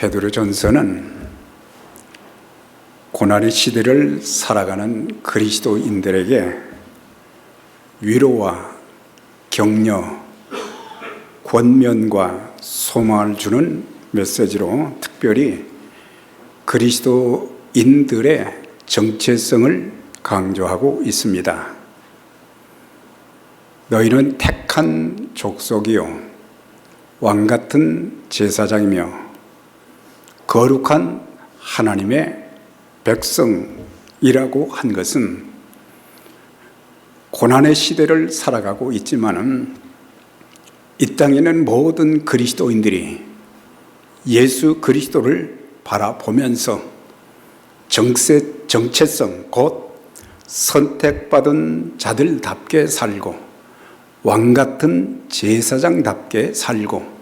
베드로전서는 고난의 시대를 살아가는 그리스도인들에게 위로와 격려, 권면과 소망을 주는 메시지로 특별히 그리스도인들의 정체성을 강조하고 있습니다. 너희는 택한 족속이요 왕같은 제사장이며 거룩한 하나님의 백성이라고 한 것은 고난의 시대를 살아가고 있지만은 이 땅에는 모든 그리스도인들이 예수 그리스도를 바라보면서 정체성 곧 선택받은 자들답게 살고 왕같은 제사장답게 살고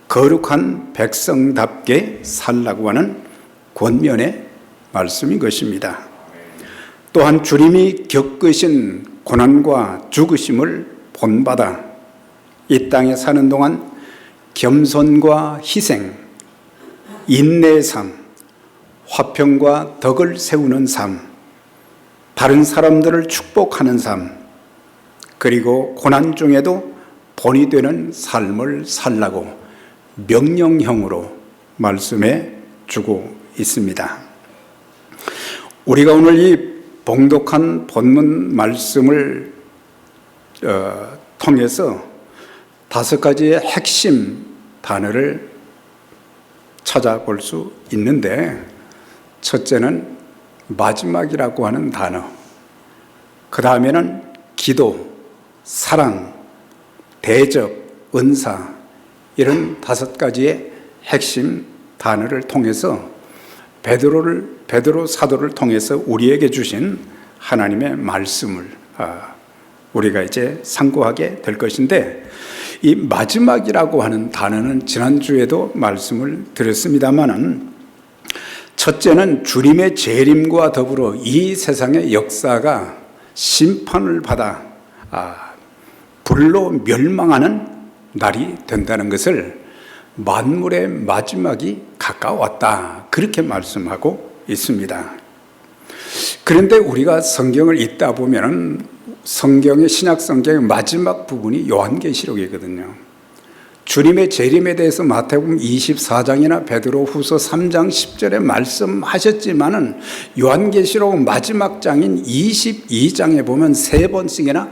거룩한 백성답게 살라고 하는 권면의 말씀인 것입니다. 또한 주님이 겪으신 고난과 죽으심을 본받아 이 땅에 사는 동안 겸손과 희생, 인내의 삶, 화평과 덕을 세우는 삶, 다른 사람들을 축복하는 삶, 그리고 고난 중에도 본이 되는 삶을 살라고 명령형으로 말씀해 주고 있습니다. 우리가 오늘 이 봉독한 본문 말씀을 통해서 5가지의 핵심 단어를 찾아볼 수 있는데, 첫째는 마지막이라고 하는 단어, 그 다음에는 기도, 사랑, 대접, 은사, 이런 5가지의 핵심 단어를 통해서 베드로 사도를 통해서 우리에게 주신 하나님의 말씀을 우리가 이제 상고하게 될 것인데, 이 마지막이라고 하는 단어는 지난주에도 말씀을 드렸습니다마는, 첫째는 주님의 재림과 더불어 이 세상의 역사가 심판을 받아 불로 멸망하는 날이 된다는 것을, 만물의 마지막이 가까웠다, 그렇게 말씀하고 있습니다. 그런데 우리가 성경을 읽다 보면 성경의 신약 성경의 마지막 부분이 요한계시록이거든요. 주님의 재림에 대해서 마태복음 24장이나 베드로후서 3장 10절에 말씀하셨지만은 요한계시록 마지막 장인 22장에 보면 3번씩이나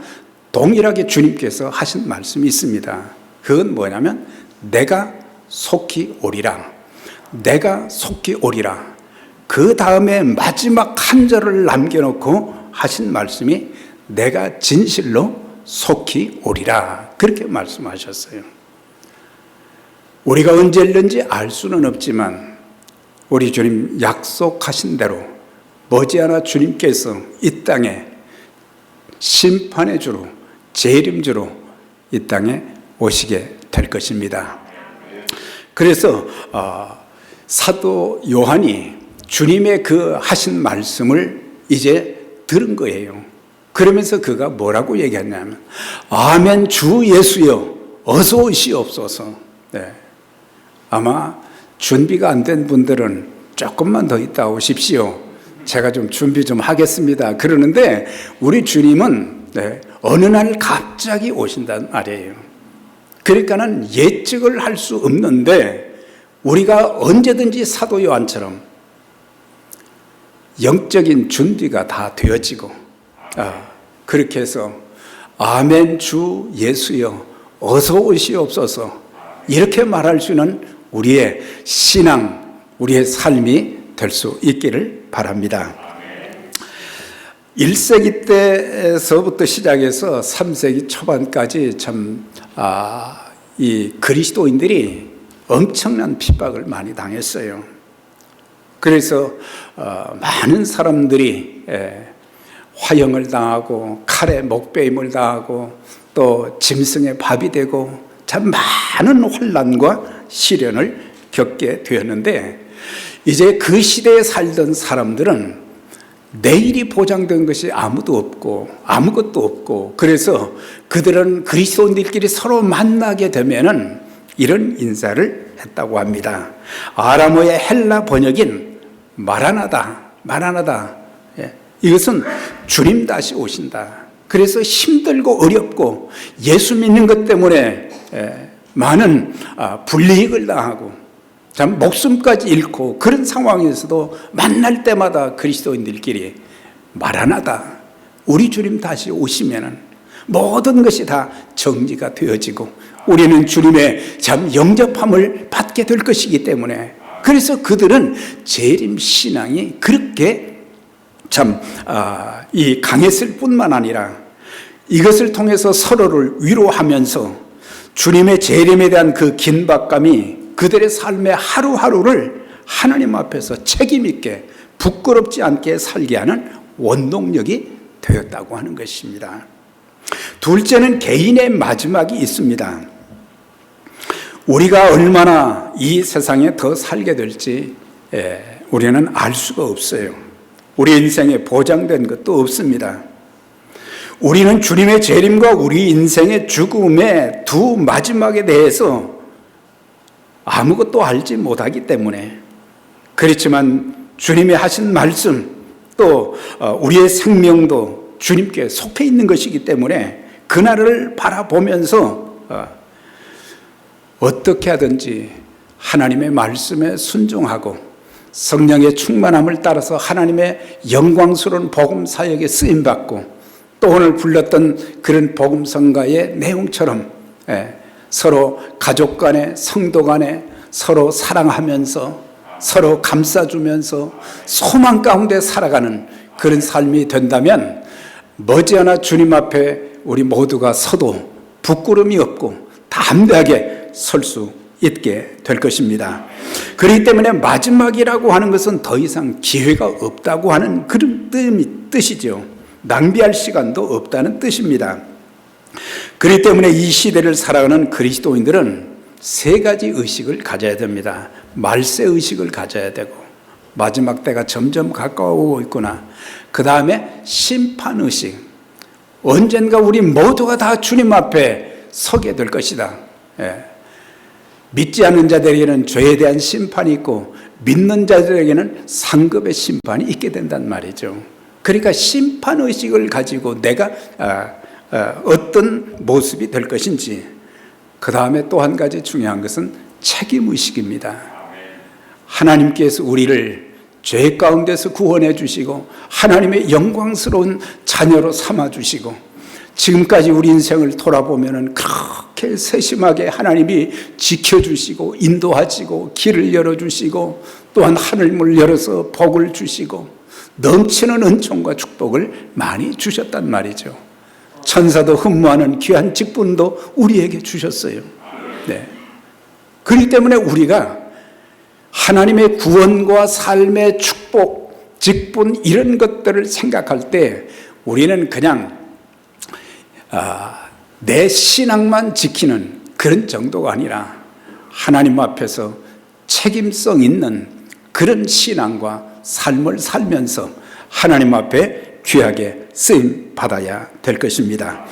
동일하게 주님께서 하신 말씀이 있습니다. 그건 뭐냐면 내가 속히 오리라, 내가 속히 오리라. 그 다음에 마지막 한 절을 남겨놓고 하신 말씀이 내가 진실로 속히 오리라, 그렇게 말씀하셨어요. 우리가 언제 일는지 알 수는 없지만 우리 주님 약속하신 대로 머지않아 주님께서 이 땅에 심판의 주로, 재림주로 이 땅에 오시게 될 것입니다. 그래서 사도 요한이 주님의 그 하신 말씀을 이제 들은 거예요. 그러면서 그가 뭐라고 얘기했냐면, 아멘 주 예수여 어서 오시옵소서. 네. 아마 준비가 안 된 분들은 조금만 더 있다 오십시오, 제가 좀 준비 좀 하겠습니다, 그러는데 우리 주님은 어느 날 갑자기 오신다는 말이에요. 그러니까는 예측을 할 수 없는데 우리가 언제든지 사도 요한처럼 영적인 준비가 다 되어지고 그렇게 해서 아멘 주 예수여 어서 오시옵소서, 이렇게 말할 수 있는 우리의 신앙, 우리의 삶이 될 수 있기를 바랍니다. 1세기 때서부터 시작해서 3세기 초반까지 참 이 그리스도인들이 엄청난 핍박을 많이 당했어요. 그래서 많은 사람들이 화형을 당하고 칼에 목베임을 당하고 또 짐승의 밥이 되고 참 많은 혼란과 시련을 겪게 되었는데, 이제 그 시대에 살던 사람들은 내일이 보장된 것이 아무것도 없고, 그래서 그들은 그리스도인들끼리 서로 만나게 되면은 이런 인사를 했다고 합니다. 아람어의 헬라 번역인 마라나다. 이것은 주님 다시 오신다. 그래서 힘들고 어렵고 예수 믿는 것 때문에 많은 불이익을 당하고 참 목숨까지 잃고 그런 상황에서도 만날 때마다 그리스도인들끼리 마라나다, 우리 주님 다시 오시면은 모든 것이 다 정리가 되어지고 우리는 주님의 참 영접함을 받게 될 것이기 때문에, 그래서 그들은 재림 신앙이 그렇게 참 이 강했을 뿐만 아니라 이것을 통해서 서로를 위로하면서 주님의 재림에 대한 그 긴박감이 그들의 삶의 하루하루를 하나님 앞에서 책임 있게 부끄럽지 않게 살게 하는 원동력이 되었다고 하는 것입니다. 둘째는 개인의 마지막이 있습니다. 우리가 얼마나 이 세상에 더 살게 될지 우리는 알 수가 없어요. 우리 인생에 보장된 것도 없습니다. 우리는 주님의 재림과 우리 인생의 죽음의 두 마지막에 대해서 아무것도 알지 못하기 때문에, 그렇지만 주님이 하신 말씀 또 우리의 생명도 주님께 속해 있는 것이기 때문에 그날을 바라보면서 어떻게 하든지 하나님의 말씀에 순종하고 성령의 충만함을 따라서 하나님의 영광스러운 복음 사역에 쓰임받고, 또 오늘 불렀던 그런 복음 성가의 내용처럼 서로 가족 간에 성도 간에 서로 사랑하면서 서로 감싸주면서 소망 가운데 살아가는 그런 삶이 된다면 머지않아 주님 앞에 우리 모두가 서도 부끄러움이 없고 담대하게 설 수 있게 될 것입니다. 그렇기 때문에 마지막이라고 하는 것은 더 이상 기회가 없다고 하는 그런 뜻이죠. 낭비할 시간도 없다는 뜻입니다. 그렇기 때문에 이 시대를 살아가는 그리스도인들은 세 가지 의식을 가져야 됩니다. 말세 의식을 가져야 되고, 마지막 때가 점점 가까워오고 있구나. 그 다음에 심판 의식, 언젠가 우리 모두가 다 주님 앞에 서게 될 것이다. 믿지 않는 자들에게는 죄에 대한 심판이 있고 믿는 자들에게는 상급의 심판이 있게 된단 말이죠. 그러니까 심판의식을 가지고 내가 어떤 모습이 될 것인지, 그 다음에 또 한 가지 중요한 것은 책임의식입니다. 하나님께서 우리를 죄 가운데서 구원해 주시고 하나님의 영광스러운 자녀로 삼아 주시고, 지금까지 우리 인생을 돌아보면 그렇게 세심하게 하나님이 지켜주시고 인도하시고 길을 열어주시고 또한 하늘문을 열어서 복을 주시고 넘치는 은총과 축복을 많이 주셨단 말이죠. 천사도 흠모하는 귀한 직분도 우리에게 주셨어요. 그렇기 때문에 우리가 하나님의 구원과 삶의 축복, 직분 이런 것들을 생각할 때 우리는 그냥 내 신앙만 지키는 그런 정도가 아니라 하나님 앞에서 책임성 있는 그런 신앙과 삶을 살면서 하나님 앞에 귀하게 쓰임 받아야 될 것입니다.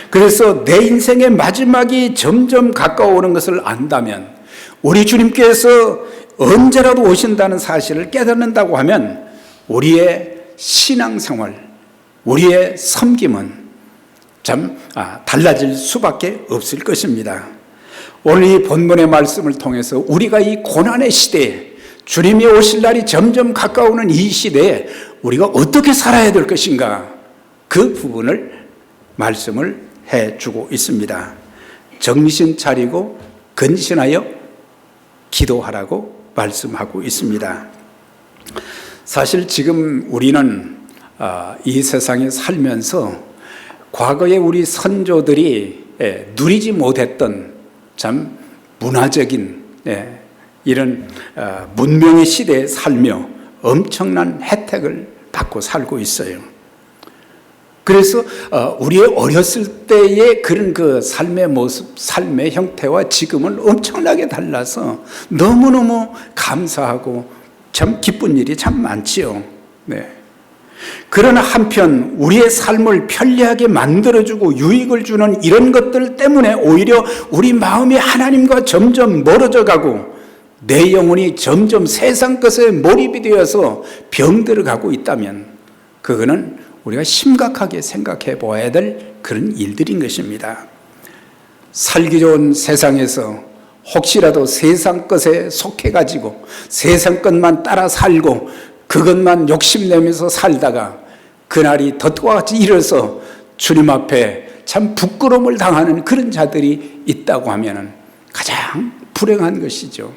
그래서 내 인생의 마지막이 점점 가까워오는 것을 안다면, 우리 주님께서 언제라도 오신다는 사실을 깨닫는다고 하면 우리의 신앙생활, 우리의 섬김은 참 달라질 수밖에 없을 것입니다. 오늘 이 본문의 말씀을 통해서 우리가 이 고난의 시대에, 주님이 오실 날이 점점 가까우는 이 시대에 우리가 어떻게 살아야 될 것인가, 그 부분을 말씀을 해주고 있습니다. 정신 차리고 근신하여 기도하라고 말씀하고 있습니다. 사실 지금 우리는 이 세상에 살면서 과거에 우리 선조들이 누리지 못했던 참 문화적인 이런 문명의 시대에 살며 엄청난 혜택을 받고 살고 있어요. 그래서 우리의 어렸을 때의 그런 그 삶의 모습, 삶의 형태와 지금은 엄청나게 달라서 너무너무 감사하고 참 기쁜 일이 참 많지요. 그러나 한편 우리의 삶을 편리하게 만들어주고 유익을 주는 이런 것들 때문에 오히려 우리 마음이 하나님과 점점 멀어져 가고 내 영혼이 점점 세상 것에 몰입이 되어서 병들어 가고 있다면 그거는 우리가 심각하게 생각해 보아야 될 그런 일들인 것입니다. 살기 좋은 세상에서 혹시라도 세상 것에 속해가지고 세상 것만 따라 살고 그것만 욕심내면서 살다가 그날이 덫과 같이 이르러서 주님 앞에 참 부끄러움을 당하는 그런 자들이 있다고 하면 가장 불행한 것이죠.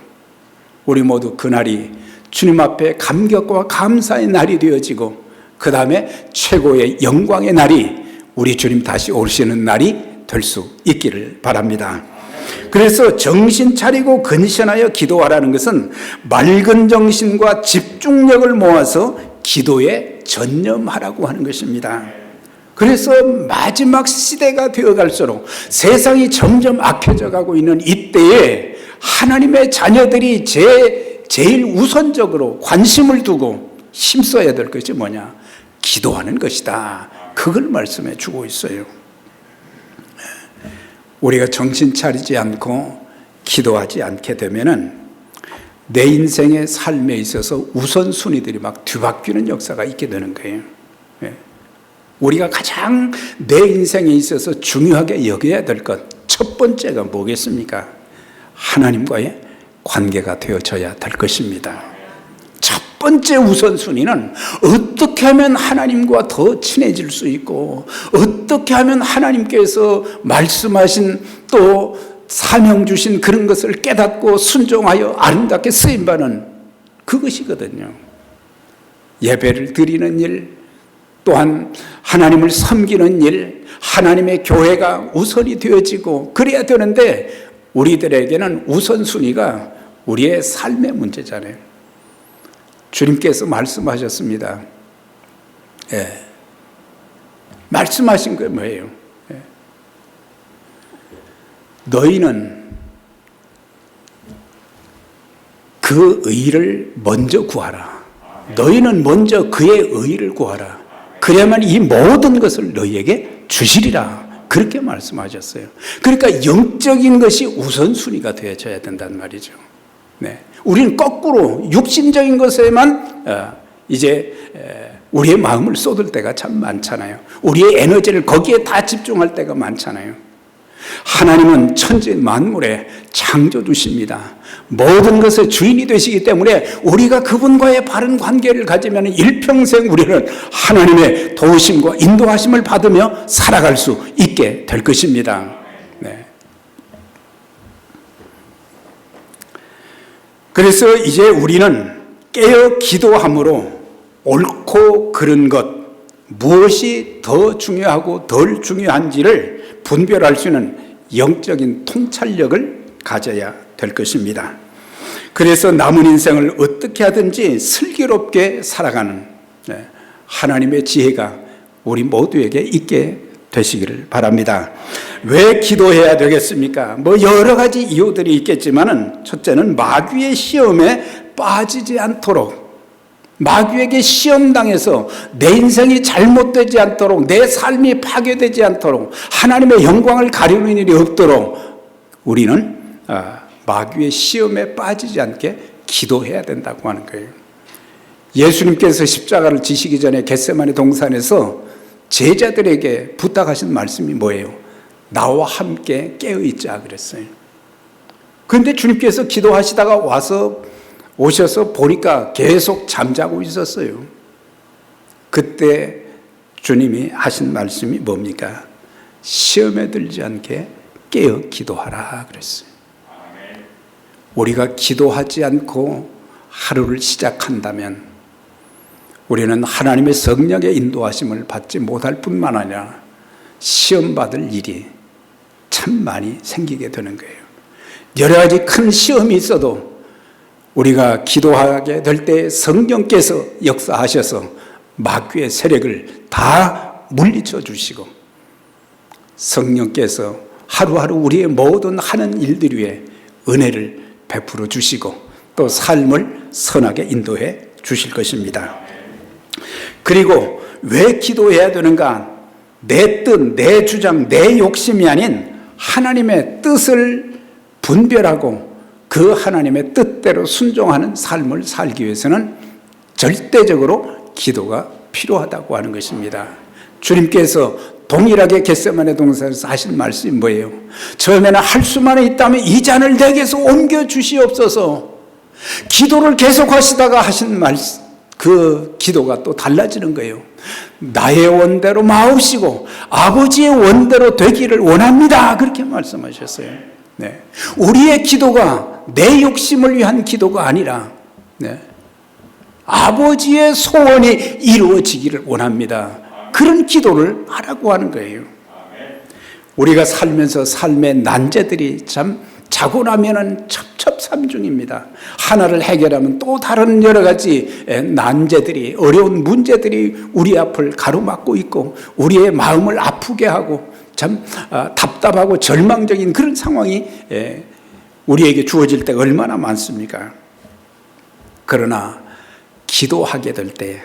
우리 모두 그날이 주님 앞에 감격과 감사의 날이 되어지고 그 다음에 최고의 영광의 날이 우리 주님 다시 오시는 날이 될 수 있기를 바랍니다. 그래서 정신 차리고 근신하여 기도하라는 것은 맑은 정신과 집중력을 모아서 기도에 전념하라고 하는 것입니다. 그래서 마지막 시대가 되어갈수록 세상이 점점 악해져 가고 있는 이때에 하나님의 자녀들이 제일 우선적으로 관심을 두고 힘써야 될 것이 뭐냐? 기도하는 것이다. 그걸 말씀해 주고 있어요. 우리가 정신 차리지 않고 기도하지 않게 되면은 내 인생의 삶에 있어서 우선순위들이 막 뒤바뀌는 역사가 있게 되는 거예요. 우리가 가장 내 인생에 있어서 중요하게 여겨야 될 것, 첫 번째가 뭐겠습니까? 하나님과의 관계가 되어져야 될 것입니다. 첫 번째 우선순위는 어떻게 하면 하나님과 더 친해질 수 있고 어떻게 하면 하나님께서 말씀하신 또 사명 주신 그런 것을 깨닫고 순종하여 아름답게 쓰임받는 그것이거든요. 예배를 드리는 일, 또한 하나님을 섬기는 일, 하나님의 교회가 우선이 되어지고 그래야 되는데 우리들에게는 우선순위가 우리의 삶의 문제잖아요. 주님께서 말씀하셨습니다. 말씀하신 게 뭐예요? 너희는 그 의를 먼저 구하라. 너희는 먼저 그의 의를 구하라. 그래야만 이 모든 것을 너희에게 주시리라. 그렇게 말씀하셨어요. 그러니까 영적인 것이 우선순위가 되어져야 된다는 말이죠. 우리는 거꾸로 육신적인 것에만 이제 우리의 마음을 쏟을 때가 참 많잖아요. 우리의 에너지를 거기에 다 집중할 때가 많잖아요. 하나님은 천지 만물의 창조주십니다. 모든 것의 주인이 되시기 때문에 우리가 그분과의 바른 관계를 가지면 일평생 우리는 하나님의 도우심과 인도하심을 받으며 살아갈 수 있게 될 것입니다. 그래서 이제 우리는 깨어 기도함으로 옳고 그른 것, 무엇이 더 중요하고 덜 중요한지를 분별할 수 있는 영적인 통찰력을 가져야 될 것입니다. 그래서 남은 인생을 어떻게 하든지 슬기롭게 살아가는 하나님의 지혜가 우리 모두에게 있게 되시기를 바랍니다. 왜 기도해야 되겠습니까? 여러 가지 이유들이 있겠지만은 첫째는 마귀의 시험에 빠지지 않도록, 마귀에게 시험당해서 내 인생이 잘못되지 않도록, 내 삶이 파괴되지 않도록, 하나님의 영광을 가리는 일이 없도록 우리는 마귀의 시험에 빠지지 않게 기도해야 된다고 하는 거예요. 예수님께서 십자가를 지시기 전에 겟세마네 동산에서 제자들에게 부탁하신 말씀이 뭐예요? 나와 함께 깨어있자 그랬어요. 그런데 주님께서 기도하시다가 오셔서 보니까 계속 잠자고 있었어요. 그때 주님이 하신 말씀이 뭡니까? 시험에 들지 않게 깨어 기도하라 그랬어요. 우리가 기도하지 않고 하루를 시작한다면 우리는 하나님의 성령의 인도하심을 받지 못할 뿐만 아니라 시험받을 일이 참 많이 생기게 되는 거예요. 여러 가지 큰 시험이 있어도 우리가 기도하게 될 때 성령께서 역사하셔서 마귀의 세력을 다 물리쳐 주시고 성령께서 하루하루 우리의 모든 하는 일들 위에 은혜를 베풀어 주시고 또 삶을 선하게 인도해 주실 것입니다. 그리고 왜 기도해야 되는가? 내 뜻, 내 주장, 내 욕심이 아닌 하나님의 뜻을 분별하고 그 하나님의 뜻대로 순종하는 삶을 살기 위해서는 절대적으로 기도가 필요하다고 하는 것입니다. 주님께서 동일하게 겟세마네 동산에서 하신 말씀이 뭐예요? 처음에는 할 수만 있다면 이 잔을 내게서 옮겨 주시옵소서. 기도를 계속하시다가 하신 말씀, 그 기도가 또 달라지는 거예요. 나의 원대로 마옵시고 아버지의 원대로 되기를 원합니다. 그렇게 말씀하셨어요. 네. 우리의 기도가 내 욕심을 위한 기도가 아니라 아버지의 소원이 이루어지기를 원합니다. 그런 기도를 하라고 하는 거예요. 우리가 살면서 삶의 난제들이 참 자고 나면은 첩첩산중입니다. 하나를 해결하면 또 다른 여러 가지 난제들이, 어려운 문제들이 우리 앞을 가로막고 있고 우리의 마음을 아프게 하고 참 답답하고 절망적인 그런 상황이 우리에게 주어질 때가 얼마나 많습니까? 그러나 기도하게 될 때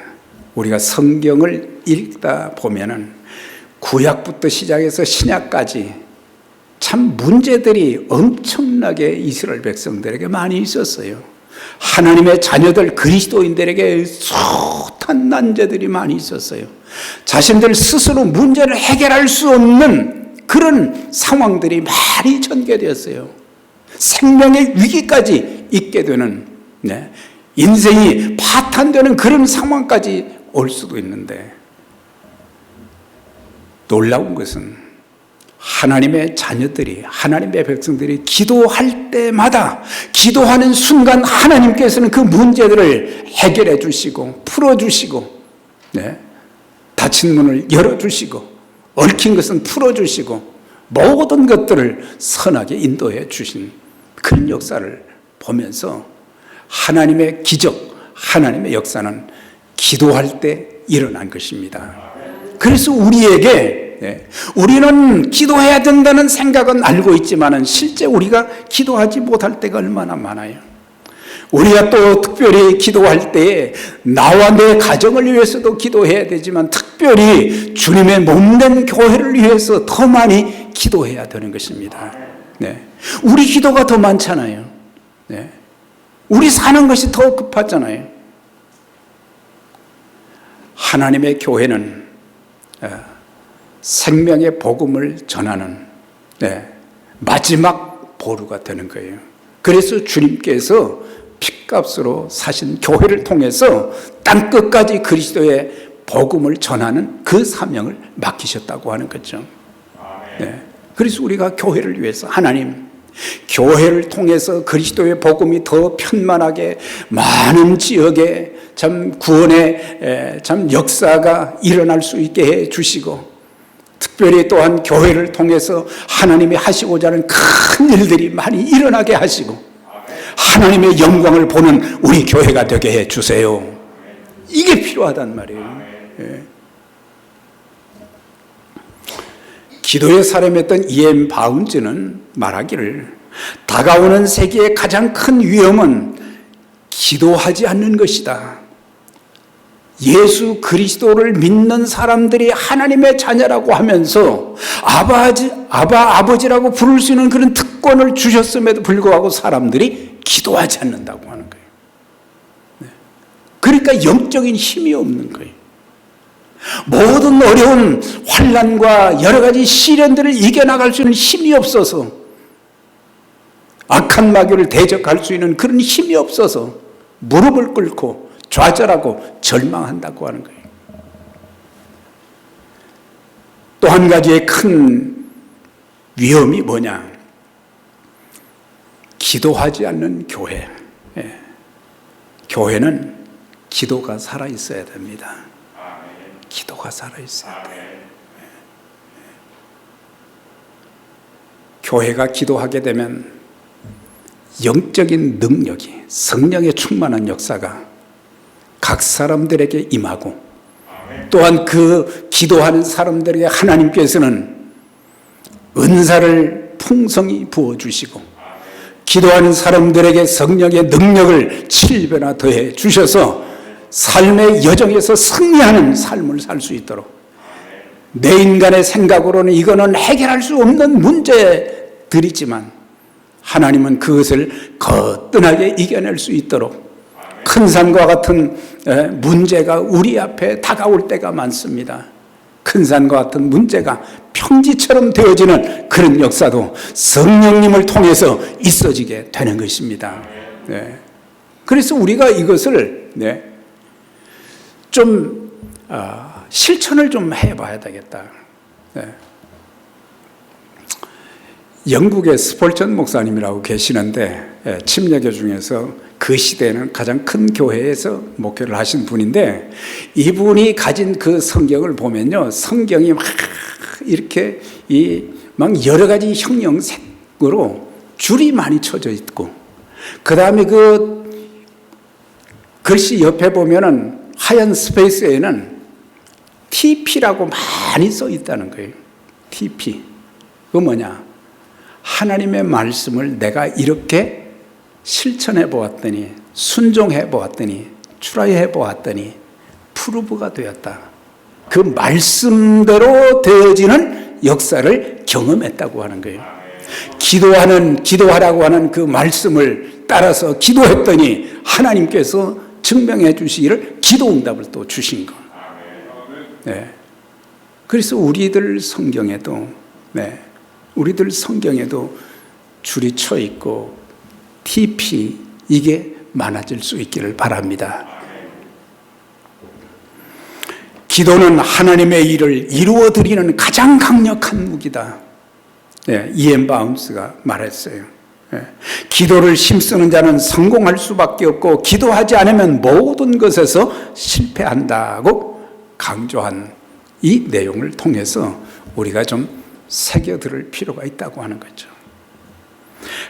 우리가 성경을 읽다 보면은 구약부터 시작해서 신약까지 참 문제들이 엄청나게 이스라엘 백성들에게 많이 있었어요. 하나님의 자녀들 그리스도인들에게 숱한 난제들이 많이 있었어요. 자신들 스스로 문제를 해결할 수 없는 그런 상황들이 많이 전개되었어요. 생명의 위기까지 있게 되는, 인생이 파탄되는 그런 상황까지 올 수도 있는데, 놀라운 것은 하나님의 자녀들이, 하나님의 백성들이 기도할 때마다, 기도하는 순간 하나님께서는 그 문제들을 해결해 주시고 풀어주시고, 닫힌 문을 열어주시고 얽힌 것은 풀어주시고 모든 것들을 선하게 인도해 주신 그런 역사를 보면서 하나님의 기적, 하나님의 역사는 기도할 때 일어난 것입니다. 그래서 우리는 기도해야 된다는 생각은 알고 있지만 실제 우리가 기도하지 못할 때가 얼마나 많아요. 우리가 또 특별히 기도할 때 나와 내 가정을 위해서도 기도해야 되지만 특별히 주님의 몸된 교회를 위해서 더 많이 기도해야 되는 것입니다. 우리 기도가 더 많잖아요. 우리 사는 것이 더 급하잖아요. 하나님의 교회는 생명의 복음을 전하는 마지막 보루가 되는 거예요. 그래서 주님께서 핏값으로 사신 교회를 통해서 땅끝까지 그리스도의 복음을 전하는 그 사명을 맡기셨다고 하는 거죠. 그래서 우리가 교회를 위해서 하나님, 교회를 통해서 그리스도의 복음이 더 편만하게 많은 지역에 참 구원의 참 역사가 일어날 수 있게 해 주시고, 특별히 또한 교회를 통해서 하나님이 하시고자 하는 큰 일들이 많이 일어나게 하시고 하나님의 영광을 보는 우리 교회가 되게 해 주세요. 이게 필요하단 말이에요. 기도의 사람이었던 E.M. 바운즈는 말하기를 다가오는 세계의 가장 큰 위험은 기도하지 않는 것이다. 예수 그리스도를 믿는 사람들이 하나님의 자녀라고 하면서 아버지라고 부를 수 있는 그런 특권을 주셨음에도 불구하고 사람들이 기도하지 않는다고 하는 거예요. 그러니까 영적인 힘이 없는 거예요. 모든 어려운 환난과 여러 가지 시련들을 이겨나갈 수 있는 힘이 없어서, 악한 마귀를 대적할 수 있는 그런 힘이 없어서 무릎을 꿇고 좌절하고 절망한다고 하는 거예요. 또 한 가지의 큰 위험이 뭐냐? 기도하지 않는 교회. 교회는 기도가 살아있어야 됩니다. 기도가 살아있어야 돼요. 교회가 기도하게 되면 영적인 능력이, 성령의 충만한 역사가 각 사람들에게 임하고, 또한 그 기도하는 사람들에게 하나님께서는 은사를 풍성히 부어주시고, 기도하는 사람들에게 성령의 능력을 7배나 더해 주셔서 삶의 여정에서 승리하는 삶을 살 수 있도록, 내 인간의 생각으로는 이거는 해결할 수 없는 문제들이지만 하나님은 그것을 거뜬하게 이겨낼 수 있도록 큰 산과 같은 문제가 우리 앞에 다가올 때가 많습니다. 큰 산과 같은 문제가 평지처럼 되어지는 그런 역사도 성령님을 통해서 있어지게 되는 것입니다. 네. 그래서 우리가 이것을 좀 실천을 좀 해봐야 되겠다. 네. 영국의 스폴전 목사님이라고 계시는데 침례교 중에서 그 시대에는 가장 큰 교회에서 목회를 하신 분인데, 이분이 가진 그 성경을 보면요, 성경이 막 이렇게 막 여러 가지 형형색으로 줄이 많이 쳐져 있고, 그 다음에 그 글씨 옆에 보면은 하얀 스페이스에는 TP라고 많이 써 있다는 거예요. TP. 그거 뭐냐? 하나님의 말씀을 내가 이렇게 실천해 보았더니, 순종해 보았더니, 트라이해 보았더니 프루브가 되었다. 그 말씀대로 되어지는 역사를 경험했다고 하는 거예요. 기도하라고 하는 그 말씀을 따라서 기도했더니 하나님께서 증명해 주시기를 기도응답을 또 주신 거. 네. 그래서 우리들 성경에도 줄이 쳐 있고 TP 이게 많아질 수 있기를 바랍니다. 기도는 하나님의 일을 이루어 드리는 가장 강력한 무기다. 이엔 바운스가 말했어요. 기도를 힘쓰는 자는 성공할 수밖에 없고 기도하지 않으면 모든 것에서 실패한다고 강조한 이 내용을 통해서 우리가 좀 새겨들을 필요가 있다고 하는 거죠.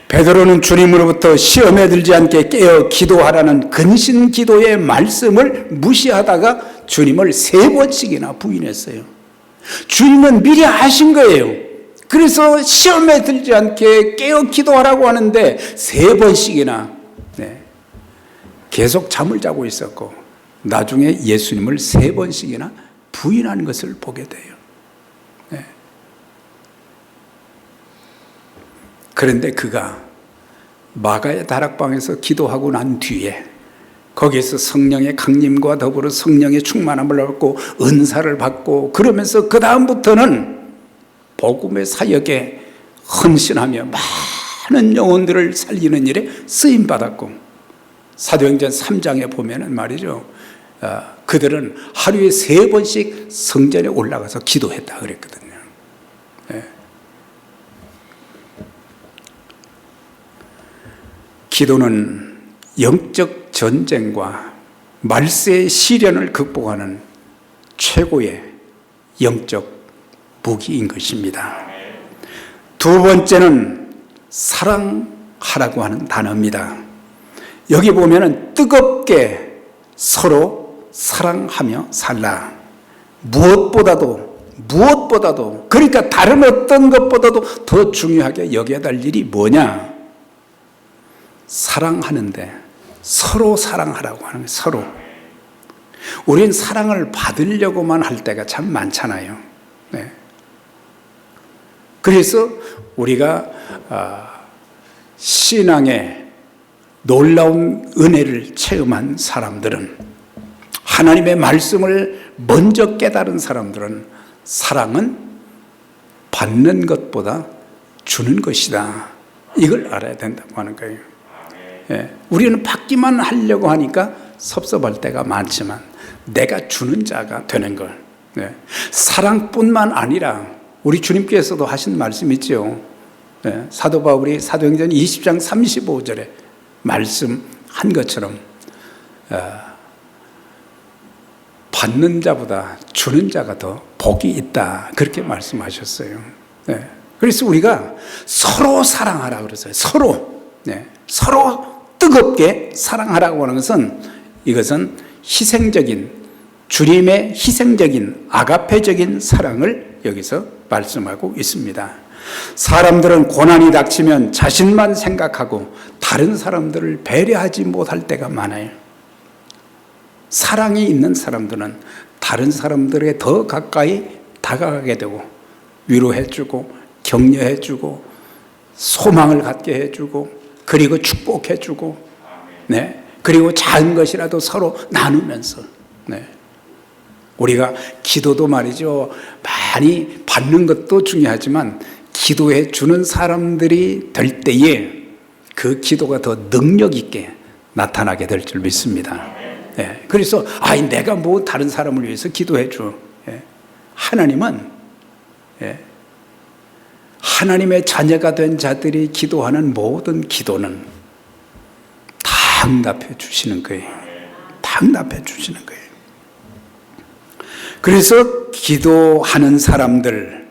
베드로는 주님으로부터 시험에 들지 않게 깨어 기도하라는 근신 기도의 말씀을 무시하다가 주님을 3번씩이나 부인했어요. 주님은 미리 아신 거예요. 그래서 시험에 들지 않게 깨어 기도하라고 하는데 3번씩이나 계속 잠을 자고 있었고, 나중에 예수님을 3번씩이나 부인하는 것을 보게 돼요. 그런데 그가 마가의 다락방에서 기도하고 난 뒤에 거기에서 성령의 강림과 더불어 성령의 충만함을 받고 은사를 받고, 그러면서 그 다음부터는 복음의 사역에 헌신하며 많은 영혼들을 살리는 일에 쓰임받았고, 사도행전 3장에 보면은 말이죠, 그들은 하루에 3번씩 성전에 올라가서 기도했다 그랬거든요. 기도는 영적 전쟁과 말세의 시련을 극복하는 최고의 영적 무기인 것입니다. 두 번째는 사랑하라고 하는 단어입니다. 여기 보면은 뜨겁게 서로 사랑하며 살라. 무엇보다도, 그러니까 다른 어떤 것보다도 더 중요하게 여겨야 할 일이 뭐냐? 사랑하는데 서로 사랑하라고 하는 거예요. 서로. 우린 사랑을 받으려고만 할 때가 참 많잖아요. 그래서 우리가 신앙의 놀라운 은혜를 체험한 사람들은, 하나님의 말씀을 먼저 깨달은 사람들은, 사랑은 받는 것보다 주는 것이다, 이걸 알아야 된다고 하는 거예요. 우리는 받기만 하려고 하니까 섭섭할 때가 많지만 내가 주는 자가 되는 걸, 사랑뿐만 아니라 우리 주님께서도 하신 말씀 있죠. 사도 바울이 사도행전 20장 35절에 말씀한 것처럼 받는 자보다 주는 자가 더 복이 있다, 그렇게 말씀하셨어요. 그래서 우리가 서로 사랑하라 그랬어요. 서로 뜨겁게 사랑하라고 하는 것은, 이것은 희생적인, 주님의 희생적인 아가페적인 사랑을 여기서 말씀하고 있습니다. 사람들은 고난이 닥치면 자신만 생각하고 다른 사람들을 배려하지 못할 때가 많아요. 사랑이 있는 사람들은 다른 사람들에게 더 가까이 다가가게 되고 위로해주고 격려해주고 소망을 갖게 해주고 그리고 축복해주고 네. 그리고 작은 것이라도 서로 나누면서 네. 우리가 기도도 말이죠. 많이 받는 것도 중요하지만 기도해 주는 사람들이 될 때에 그 기도가 더 능력 있게 나타나게 될 줄 믿습니다. 네. 그래서 내가 뭐 다른 사람을 위해서 기도해 줘. 네. 하나님은 하나님의 자녀가 된 자들이 기도하는 모든 기도는 다 응답해 주시는 거예요. 다 응답해 주시는 거예요. 그래서 기도하는 사람들,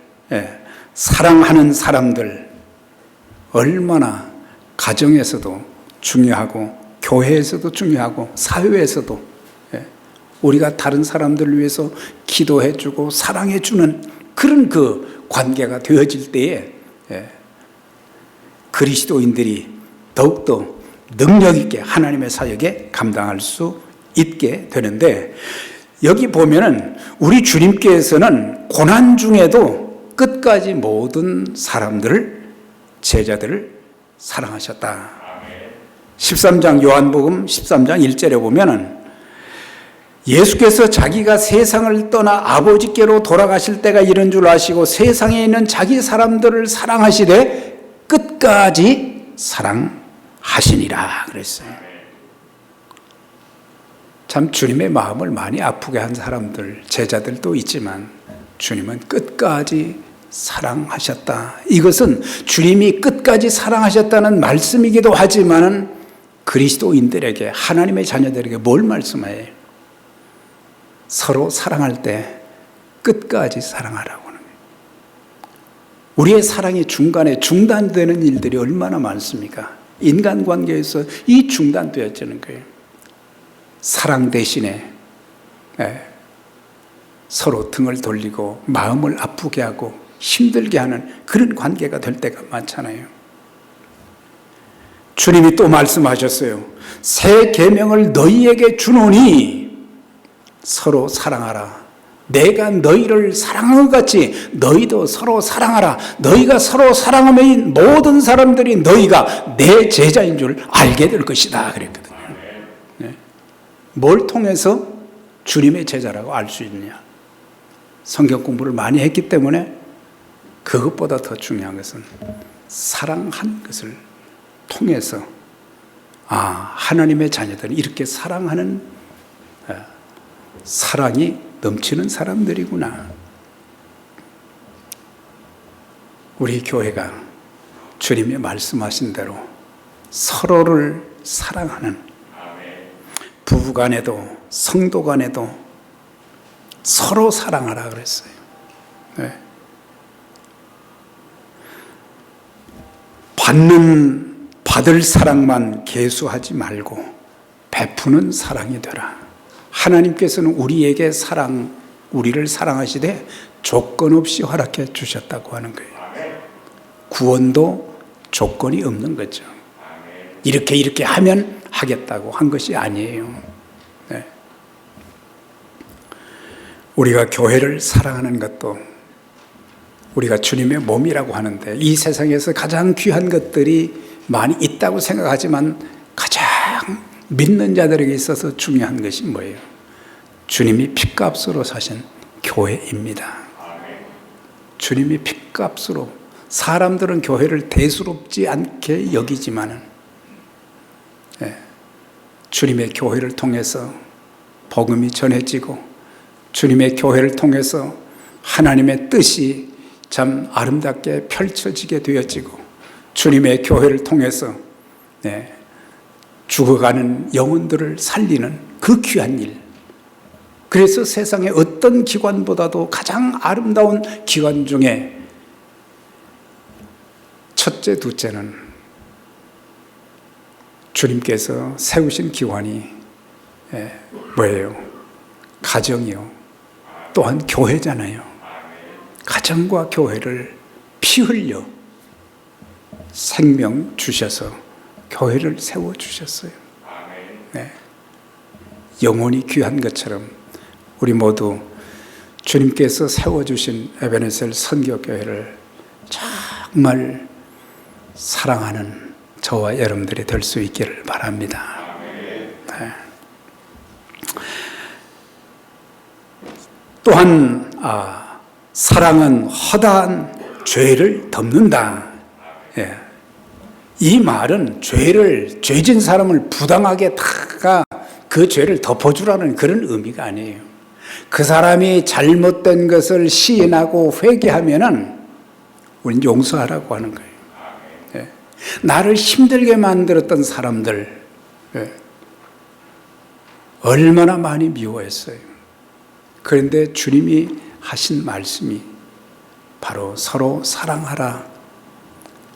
사랑하는 사람들 얼마나 가정에서도 중요하고 교회에서도 중요하고 사회에서도 우리가 다른 사람들을 위해서 기도해주고 사랑해주는 그런 그 관계가 되어질 때에 그리스도인들이 더욱더 능력 있게 하나님의 사역에 감당할 수 있게 되는데 여기 보면은 우리 주님께서는 고난 중에도 끝까지 모든 사람들을 제자들을 사랑하셨다. 13장 요한복음 13장 1절에 보면은 예수께서 자기가 세상을 떠나 아버지께로 돌아가실 때가 이른 줄 아시고 세상에 있는 자기 사람들을 사랑하시되 끝까지 사랑하시니라 그랬어요. 참 주님의 마음을 많이 아프게 한 사람들, 제자들도 있지만 주님은 끝까지 사랑하셨다. 이것은 주님이 끝까지 사랑하셨다는 말씀이기도 하지만 그리스도인들에게 하나님의 자녀들에게 뭘 말씀해요? 서로 사랑할 때 끝까지 사랑하라고 하는 거예요. 우리의 사랑이 중간에 중단되는 일들이 얼마나 많습니까? 인간관계에서 이 중단되어지는 거예요. 사랑 대신에 서로 등을 돌리고 마음을 아프게 하고 힘들게 하는 그런 관계가 될 때가 많잖아요. 주님이 또 말씀하셨어요. 새 계명을 너희에게 주노니 서로 사랑하라. 내가 너희를 사랑한 것 같이 너희도 서로 사랑하라. 너희가 서로 사랑하면 모든 사람들이 너희가 내 제자인 줄 알게 될 것이다 그랬거든요. 네. 뭘 통해서 주님의 제자라고 알 수 있느냐? 성경 공부를 많이 했기 때문에 그것보다 더 중요한 것은 사랑한 것을 통해서 하나님의 자녀들은 이렇게 사랑하는 사랑이 넘치는 사람들이구나. 우리 교회가 주님이 말씀하신 대로 서로를 사랑하는 부부간에도 성도간에도 서로 사랑하라 그랬어요. 네. 받을 사랑만 계수하지 말고 베푸는 사랑이 되라. 하나님께서는 우리에게 우리를 사랑하시되 조건 없이 허락해 주셨다고 하는 거예요. 구원도 조건이 없는 거죠. 이렇게 하면 하겠다고 한 것이 아니에요. 네. 우리가 교회를 사랑하는 것도 우리가 주님의 몸이라고 하는데 이 세상에서 가장 귀한 것들이 많이 있다고 생각하지만 가장 믿는 자들에게 있어서 중요한 것이 뭐예요? 주님이 핏값으로 사신 교회입니다. 주님이 핏값으로 사람들은 교회를 대수롭지 않게 여기지만은 주님의 교회를 통해서 복음이 전해지고 주님의 교회를 통해서 하나님의 뜻이 참 아름답게 펼쳐지게 되어지고 주님의 교회를 통해서 죽어가는 영혼들을 살리는 그 귀한 일. 그래서 세상의 어떤 기관보다도 가장 아름다운 기관 중에 첫째, 둘째는 주님께서 세우신 기관이 뭐예요? 가정이요. 또한 교회잖아요. 가정과 교회를 피 흘려 생명 주셔서 교회를 세워주셨어요. 네. 영혼이 귀한 것처럼 우리 모두 주님께서 세워주신 에베네셀 선교교회를 정말 사랑하는 저와 여러분들이 될 수 있기를 바랍니다. 네. 또한 사랑은 허다한 죄를 덮는다. 예. 이 말은 죄진 사람을 부당하게 다가 그 죄를 덮어주라는 그런 의미가 아니에요. 그 사람이 잘못된 것을 시인하고 회개하면은 우린 용서하라고 하는 거예요. 예. 나를 힘들게 만들었던 사람들, 예. 얼마나 많이 미워했어요. 그런데 주님이 하신 말씀이 바로 서로 사랑하라.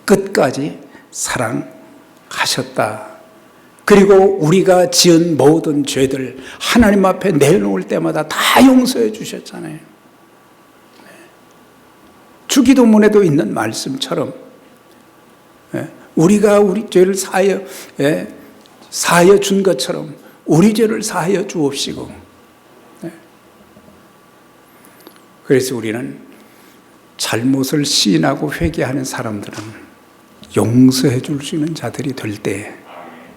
끝까지 사랑하셨다. 그리고 우리가 지은 모든 죄들 하나님 앞에 내놓을 때마다 다 용서해 주셨잖아요. 주기도문에도 있는 말씀처럼 우리가 우리 죄를 사하여 준 것처럼 우리 죄를 사하여 주옵시고. 그래서 우리는 잘못을 시인하고 회개하는 사람들은 용서해 줄 수 있는 자들이 될 때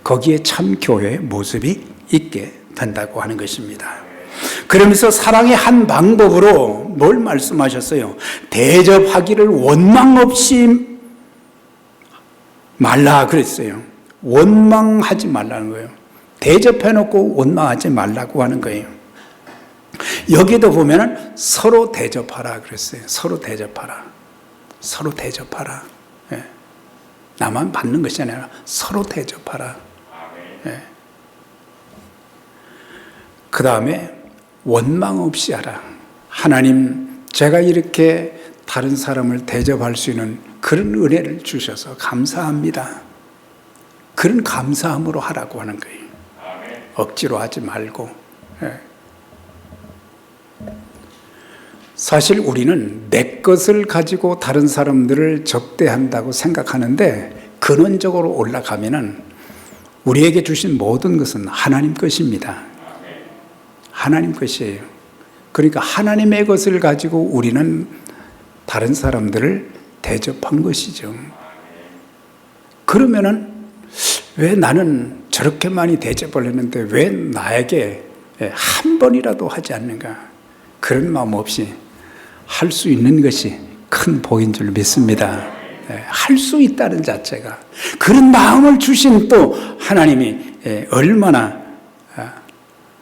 거기에 참 교회의 모습이 있게 된다고 하는 것입니다. 그러면서 사랑의 한 방법으로 뭘 말씀하셨어요? 대접하기를 원망 없이 말라 그랬어요. 원망하지 말라는 거예요. 대접해놓고 원망하지 말라고 하는 거예요. 여기도 보면은 서로 대접하라 그랬어요. 서로 대접하라. 서로 대접하라. 예. 나만 받는 것이 아니라 서로 대접하라. 예. 그 다음에 원망 없이 하라. 하나님, 제가 이렇게 다른 사람을 대접할 수 있는 그런 은혜를 주셔서 감사합니다. 그런 감사함으로 하라고 하는 거예요. 억지로 하지 말고. 예. 사실 우리는 내 것을 가지고 다른 사람들을 접대한다고 생각하는데 근원적으로 올라가면은 우리에게 주신 모든 것은 하나님 것입니다. 하나님 것이에요. 그러니까 하나님의 것을 가지고 우리는 다른 사람들을 대접한 것이죠. 그러면은 왜 나는 저렇게 많이 대접을 했는데 왜 나에게 한 번이라도 하지 않는가? 그런 마음 없이 할 수 있는 것이 큰 복인 줄 믿습니다. 할 수 있다는 자체가 그런 마음을 주신 또 하나님이 얼마나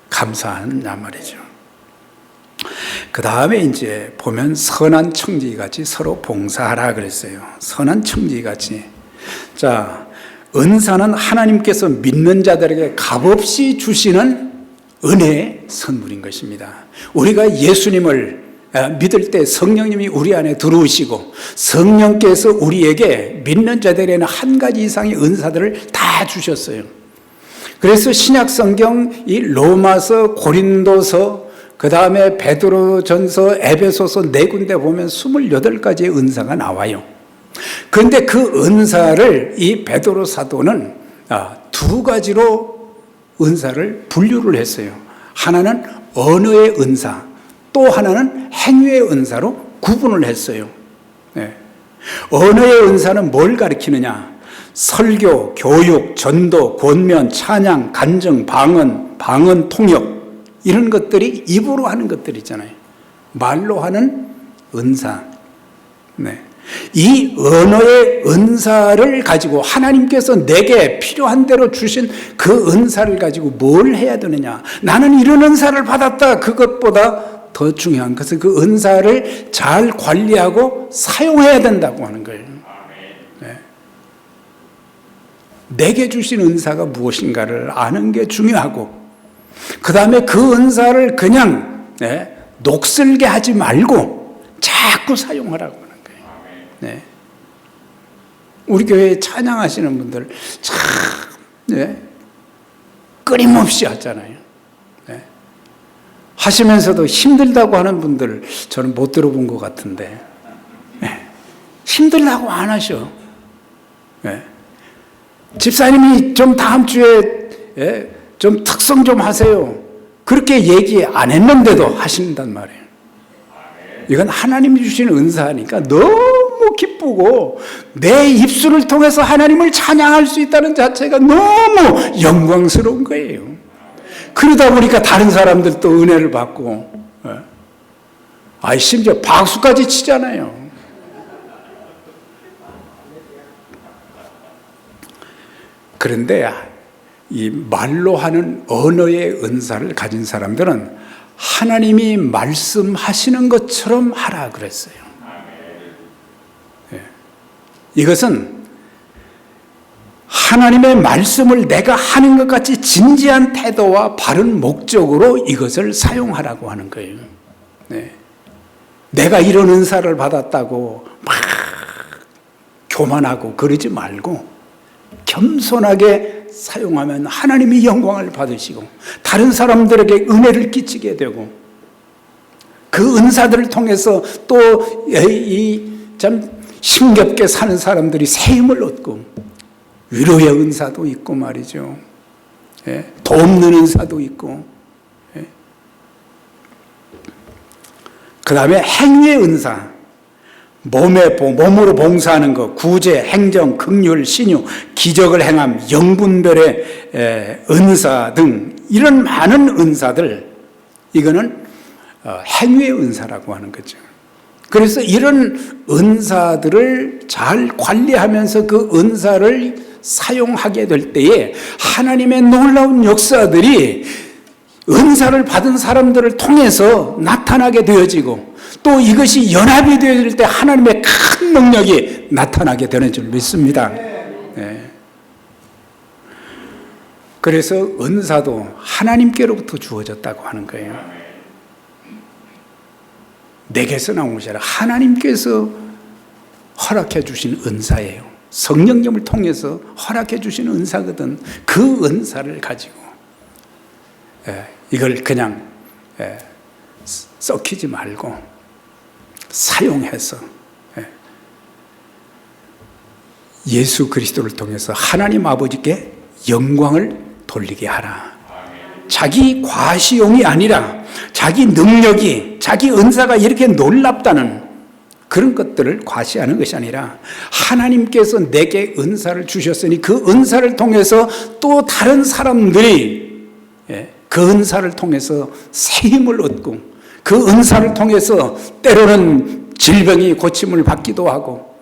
감사하냐 말이죠. 그 다음에 이제 보면 선한 청지기같이 서로 봉사하라 그랬어요. 선한 청지기같이. 자, 은사는 하나님께서 믿는 자들에게 값없이 주시는 은혜의 선물인 것입니다. 우리가 예수님을 믿을 때 성령님이 우리 안에 들어오시고 성령께서 우리에게 믿는 자들에게는 한 가지 이상의 은사들을 다 주셨어요. 그래서 신약 성경 이 로마서, 고린도서, 그 다음에 베드로전서, 에베소서 네 군데 보면 28가지의 은사가 나와요. 그런데 그 은사를 이 베드로 사도는 두 가지로 은사를 분류를 했어요. 하나는 언어의 은사, 또 하나는 행위의 은사로 구분을 했어요. 네. 언어의 은사는 뭘 가리키느냐? 설교, 교육, 전도, 권면, 찬양, 간증, 방언, 통역 이런 것들이 입으로 하는 것들이잖아요. 말로 하는 은사. 네. 이 언어의 은사를 가지고 하나님께서 내게 필요한 대로 주신 그 은사를 가지고 뭘 해야 되느냐? 나는 이런 은사를 받았다. 그것보다 더 중요한 것은 그 은사를 잘 관리하고 사용해야 된다고 하는 거예요. 네. 내게 주신 은사가 무엇인가를 아는 게 중요하고 그 다음에 그 은사를 그냥 녹슬게 하지 말고 자꾸 사용하라고 하는 거예요. 네. 우리 교회에 찬양하시는 분들 참 끊임없이 하잖아요. 하시면서도 힘들다고 하는 분들 저는 못 들어본 것 같은데 힘들다고 안 하셔. 집사님이 좀 다음 주에 좀 특성 좀 하세요. 그렇게 얘기 안 했는데도 하신단 말이에요. 이건 하나님이 주신 은사니까 너무 기쁘고 내 입술을 통해서 하나님을 찬양할 수 있다는 자체가 너무 영광스러운 거예요. 그러다 보니까 다른 사람들도 은혜를 받고, 심지어 박수까지 치잖아요. 그런데 이 말로 하는 언어의 은사를 가진 사람들은 하나님이 말씀하시는 것처럼 하라 그랬어요. 이것은 하나님의 말씀을 내가 하는 것 같이 진지한 태도와 바른 목적으로 이것을 사용하라고 하는 거예요. 내가 이런 은사를 받았다고 막 교만하고 그러지 말고 겸손하게 사용하면 하나님이 영광을 받으시고 다른 사람들에게 은혜를 끼치게 되고 그 은사들을 통해서 또 참 힘겹게 사는 사람들이 새 힘을 얻고 위로의 은사도 있고 말이죠. 돕는 은사도 있고, 그 다음에 행위의 은사, 몸으로 봉사하는 것, 구제, 행정, 긍휼, 신유, 기적을 행함, 영분별의 은사 등 이런 많은 은사들, 이거는 행위의 은사라고 하는 거죠. 그래서 이런 은사들을 잘 관리하면서 그 은사를 사용하게 될 때에 하나님의 놀라운 역사들이 은사를 받은 사람들을 통해서 나타나게 되어지고 또 이것이 연합이 되어질 때 하나님의 큰 능력이 나타나게 되는 줄 믿습니다. 그래서 은사도 하나님께로부터 주어졌다고 하는 거예요. 내게서 나온 것이 아니라 하나님께서 허락해 주신 은사예요. 성령님을 통해서 허락해 주신 은사거든. 그 은사를 가지고 이걸 그냥 썩히지 말고 사용해서 예수 그리스도를 통해서 하나님 아버지께 영광을 돌리게 하라. 자기 과시용이 아니라 자기 능력이, 자기 은사가 이렇게 놀랍다는 그런 것들을 과시하는 것이 아니라 하나님께서 내게 은사를 주셨으니 그 은사를 통해서 또 다른 사람들이 그 은사를 통해서 새 힘을 얻고 그 은사를 통해서 때로는 질병이 고침을 받기도 하고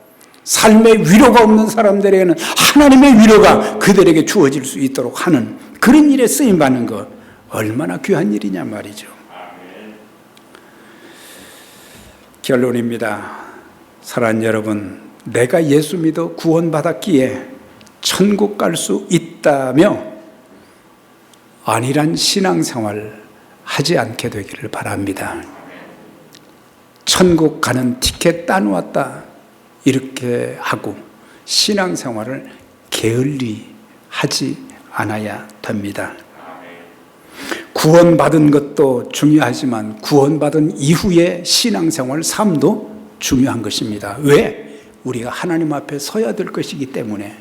삶에 위로가 없는 사람들에게는 하나님의 위로가 그들에게 주어질 수 있도록 하는 그런 일에 쓰임받는 것 얼마나 귀한 일이냐 말이죠. 결론입니다. 사랑하는 여러분, 내가 예수 믿어 구원받았기에 천국 갈 수 있다며 안일한 신앙생활 하지 않게 되기를 바랍니다. 천국 가는 티켓 따놓았다 이렇게 하고 신앙생활을 게을리 하지 않아야 됩니다. 구원받은 것도 중요하지만 구원받은 이후의 신앙생활 삶도 중요한 것입니다. 왜? 우리가 하나님 앞에 서야 될 것이기 때문에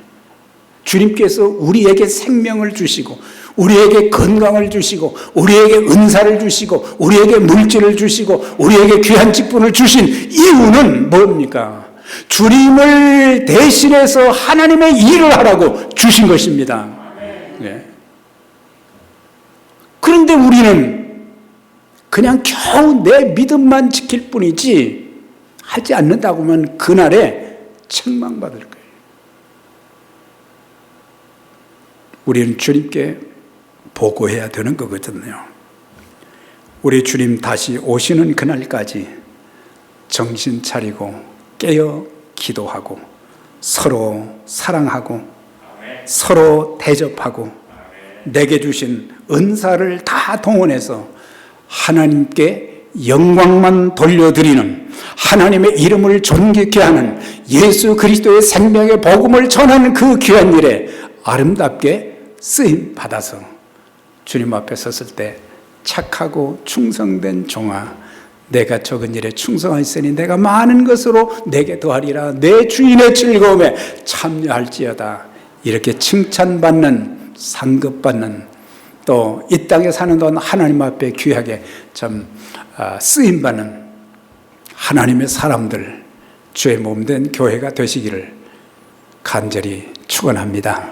주님께서 우리에게 생명을 주시고 우리에게 건강을 주시고 우리에게 은사를 주시고 우리에게 물질을 주시고 우리에게 귀한 직분을 주신 이유는 뭡니까? 주님을 대신해서 하나님의 일을 하라고 주신 것입니다. 네. 그런데 우리는 그냥 겨우 내 믿음만 지킬 뿐이지 하지 않는다고 하면 그날에 책망받을 거예요. 우리는 주님께 보고해야 되는 거거든요. 우리 주님 다시 오시는 그날까지 정신 차리고 깨어 기도하고 서로 사랑하고 서로 대접하고 내게 주신 은사를 다 동원해서 하나님께 영광만 돌려드리는 하나님의 이름을 존귀케 하는 예수 그리스도의 생명의 복음을 전하는 그 귀한 일에 아름답게 쓰임 받아서 주님 앞에 섰을 때 착하고 충성된 종아, 내가 적은 일에 충성하였으니 내가 많은 것으로 내게 더하리라. 내 주인의 즐거움에 참여할지어다. 이렇게 칭찬받는, 상급받는 또 이 땅에 사는 동안 하나님 앞에 귀하게 참 쓰임받는 하나님의 사람들, 주의 몸된 교회가 되시기를 간절히 축원합니다.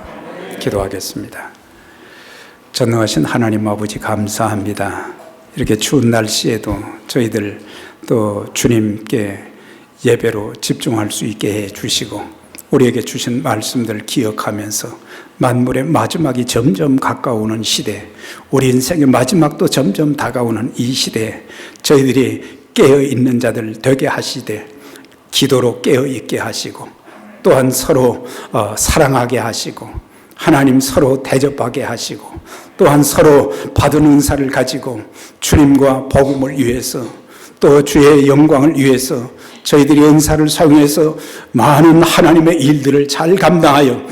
기도하겠습니다. 전능하신 하나님 아버지 감사합니다. 이렇게 추운 날씨에도 저희들 또 주님께 예배로 집중할 수 있게 해 주시고 우리에게 주신 말씀들 기억하면서 만물의 마지막이 점점 가까우는 시대, 우리 인생의 마지막도 점점 다가오는 이 시대에 저희들이 깨어있는 자들 되게 하시되 기도로 깨어있게 하시고 또한 서로 사랑하게 하시고 하나님 서로 대접하게 하시고 또한 서로 받은 은사를 가지고 주님과 복음을 위해서 또 주의 영광을 위해서 저희들이 은사를 사용해서 많은 하나님의 일들을 잘 감당하여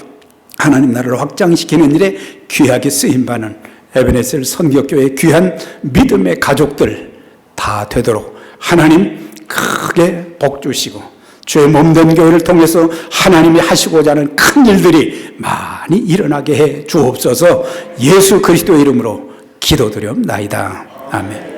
하나님 나라를 확장시키는 일에 귀하게 쓰임받는 에베네셀 선교교회의 귀한 믿음의 가족들 다 되도록 하나님 크게 복 주시고 주의 몸된 교회를 통해서 하나님이 하시고자 하는 큰 일들이 많이 일어나게 해 주옵소서. 예수 그리스도의 이름으로 기도드리옵나이다. 아멘.